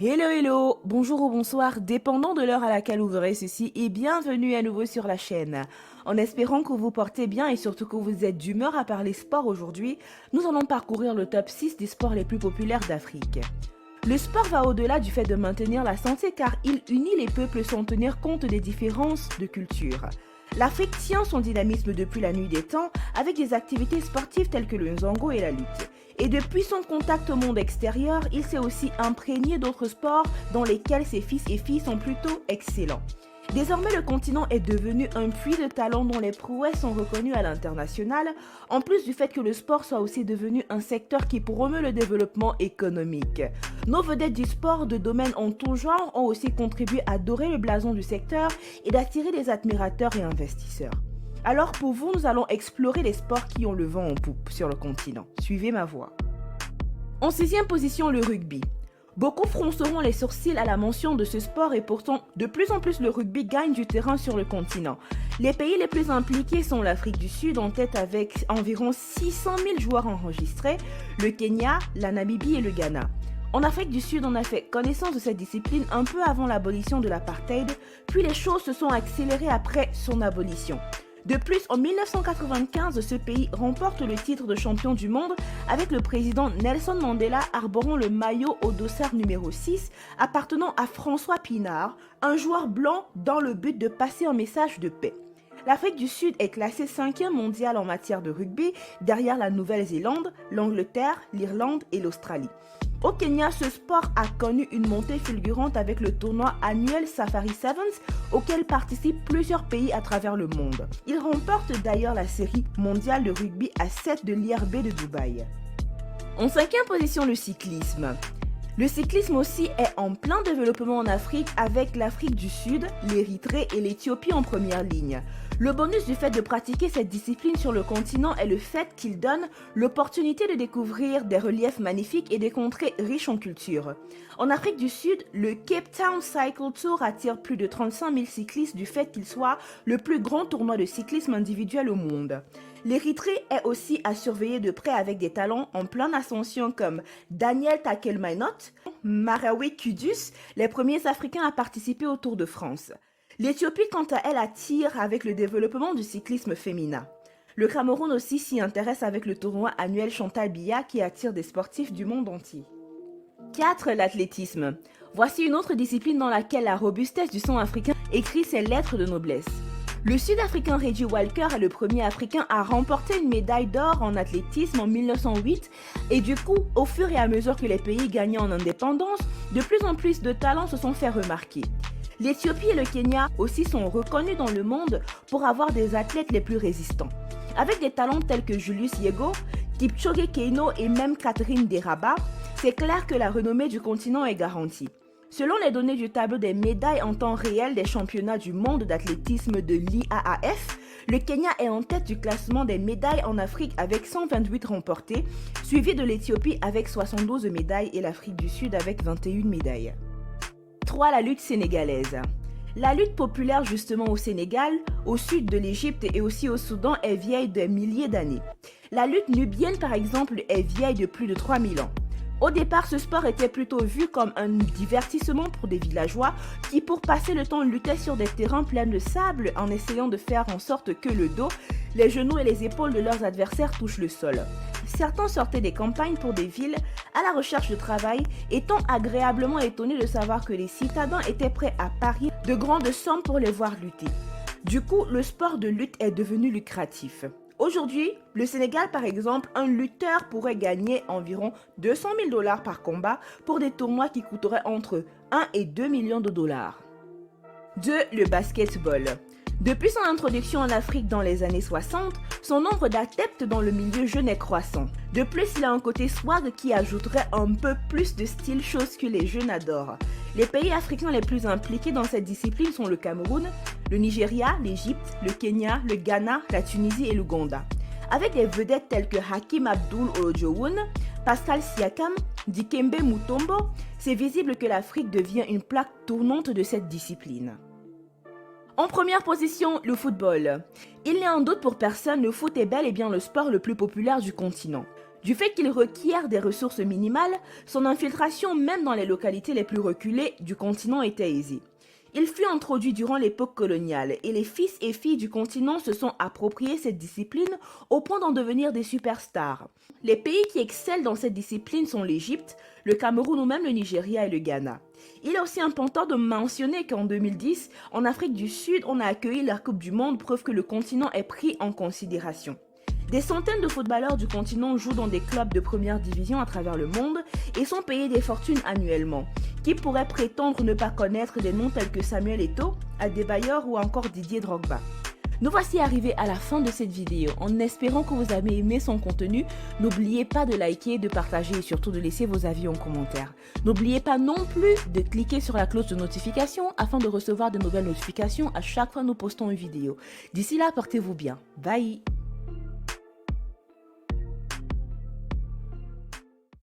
Hello hello, bonjour ou bonsoir, dépendant de l'heure à laquelle vous verrez ceci et bienvenue à nouveau sur la chaîne. En espérant que vous portez bien et surtout que vous êtes d'humeur à parler sport aujourd'hui, nous allons parcourir le top 6 des sports les plus populaires d'Afrique. Le sport va au-delà du fait de maintenir la santé car il unit les peuples sans tenir compte des différences de culture. L'Afrique tient son dynamisme depuis la nuit des temps avec des activités sportives telles que le nzongo et la lutte. Et depuis son contact au monde extérieur, il s'est aussi imprégné d'autres sports dans lesquels ses fils et filles sont plutôt excellents. Désormais, le continent est devenu un puits de talents dont les prouesses sont reconnues à l'international, en plus du fait que le sport soit aussi devenu un secteur qui promeut le développement économique. Nos vedettes du sport de domaine en tout genre ont aussi contribué à dorer le blason du secteur et d'attirer des admirateurs et investisseurs. Alors pour vous, nous allons explorer les sports qui ont le vent en poupe sur le continent. Suivez ma voie. En sixième position, le rugby. Beaucoup fronceront les sourcils à la mention de ce sport et pourtant, de plus en plus le rugby gagne du terrain sur le continent. Les pays les plus impliqués sont l'Afrique du Sud en tête avec environ 600 000 joueurs enregistrés, le Kenya, la Namibie et le Ghana. En Afrique du Sud, on a fait connaissance de cette discipline un peu avant l'abolition de l'apartheid, puis les choses se sont accélérées après son abolition. De plus, en 1995, ce pays remporte le titre de champion du monde avec le président Nelson Mandela arborant le maillot au dossard numéro 6 appartenant à François Pinard, un joueur blanc dans le but de passer un message de paix. L'Afrique du Sud est classée 5e mondiale en matière de rugby, derrière la Nouvelle-Zélande, l'Angleterre, l'Irlande et l'Australie. Au Kenya, ce sport a connu une montée fulgurante avec le tournoi annuel Safari Sevens auquel participent plusieurs pays à travers le monde. Il remporte d'ailleurs la série mondiale de rugby à 7 de l'IRB de Dubaï. En cinquième position, le cyclisme. Le cyclisme aussi est en plein développement en Afrique avec l'Afrique du Sud, l'Érythrée et l'Éthiopie en première ligne. Le bonus du fait de pratiquer cette discipline sur le continent est le fait qu'il donne l'opportunité de découvrir des reliefs magnifiques et des contrées riches en culture. En Afrique du Sud, le Cape Town Cycle Tour attire plus de 35 000 cyclistes du fait qu'il soit le plus grand tournoi de cyclisme individuel au monde. L'Érythrée est aussi à surveiller de près avec des talents en pleine ascension comme Daniel Takelmainot, Marawi Kudus, les premiers Africains à participer au Tour de France. L'Éthiopie, quant à elle, attire avec le développement du cyclisme féminin. Le Cameroun aussi s'y intéresse avec le tournoi annuel Chantal Biya qui attire des sportifs du monde entier. 4. L'athlétisme. Voici une autre discipline dans laquelle la robustesse du sang africain écrit ses lettres de noblesse. Le Sud-Africain Reggie Walker est le premier Africain à remporter une médaille d'or en athlétisme en 1908 et du coup, au fur et à mesure que les pays gagnaient en indépendance, de plus en plus de talents se sont fait remarquer. L'Éthiopie et le Kenya aussi sont reconnus dans le monde pour avoir des athlètes les plus résistants. Avec des talents tels que Julius Yego, Kipchoge Keino et même Catherine Deraba, c'est clair que la renommée du continent est garantie. Selon les données du tableau des médailles en temps réel des championnats du monde d'athlétisme de l'IAAF, le Kenya est en tête du classement des médailles en Afrique avec 128 remportées, suivi de l'Éthiopie avec 72 médailles et l'Afrique du Sud avec 21 médailles. 3. La lutte sénégalaise. La lutte populaire justement au Sénégal, au sud de l'Égypte et aussi au Soudan est vieille de milliers d'années. La lutte nubienne par exemple est vieille de plus de 3000 ans. Au départ, ce sport était plutôt vu comme un divertissement pour des villageois qui, pour passer le temps, luttaient sur des terrains pleins de sable en essayant de faire en sorte que le dos, les genoux et les épaules de leurs adversaires touchent le sol. Certains sortaient des campagnes pour des villes à la recherche de travail, étant agréablement étonnés de savoir que les citadins étaient prêts à parier de grandes sommes pour les voir lutter. Du coup, le sport de lutte est devenu lucratif. Aujourd'hui, le Sénégal par exemple, un lutteur pourrait gagner environ 200 000 $ par combat pour des tournois qui coûteraient entre 1 et 2 millions de dollars. 2. Le basketball. Depuis son introduction en Afrique dans les années 60, son nombre d'adeptes dans le milieu jeune est croissant. De plus, il a un côté swag qui ajouterait un peu plus de style, chose que les jeunes adorent. Les pays africains les plus impliqués dans cette discipline sont le Cameroun, le Nigeria, l'Égypte, le Kenya, le Ghana, la Tunisie et l'Ouganda. Avec des vedettes telles que Hakim Abdul Ojowun, Pascal Siakam, Dikembe Mutombo, c'est visible que l'Afrique devient une plaque tournante de cette discipline. En première position, le football. Il n'y a un doute pour personne, le foot est bel et bien le sport le plus populaire du continent. Du fait qu'il requiert des ressources minimales, son infiltration même dans les localités les plus reculées du continent était aisée. Il fut introduit durant l'époque coloniale et les fils et filles du continent se sont appropriés cette discipline au point d'en devenir des superstars. Les pays qui excellent dans cette discipline sont l'Égypte, le Cameroun ou même le Nigeria et le Ghana. Il est aussi important de mentionner qu'en 2010, en Afrique du Sud, on a accueilli la Coupe du Monde, preuve que le continent est pris en considération. Des centaines de footballeurs du continent jouent dans des clubs de première division à travers le monde et sont payés des fortunes annuellement. Qui pourrait prétendre ne pas connaître des noms tels que Samuel Eto'o, Adebayor ou encore Didier Drogba? Nous voici arrivés à la fin de cette vidéo. En espérant que vous avez aimé son contenu, n'oubliez pas de liker, de partager et surtout de laisser vos avis en commentaire. N'oubliez pas non plus de cliquer sur la cloche de notification afin de recevoir de nouvelles notifications à chaque fois que nous postons une vidéo. D'ici là, portez-vous bien. Bye!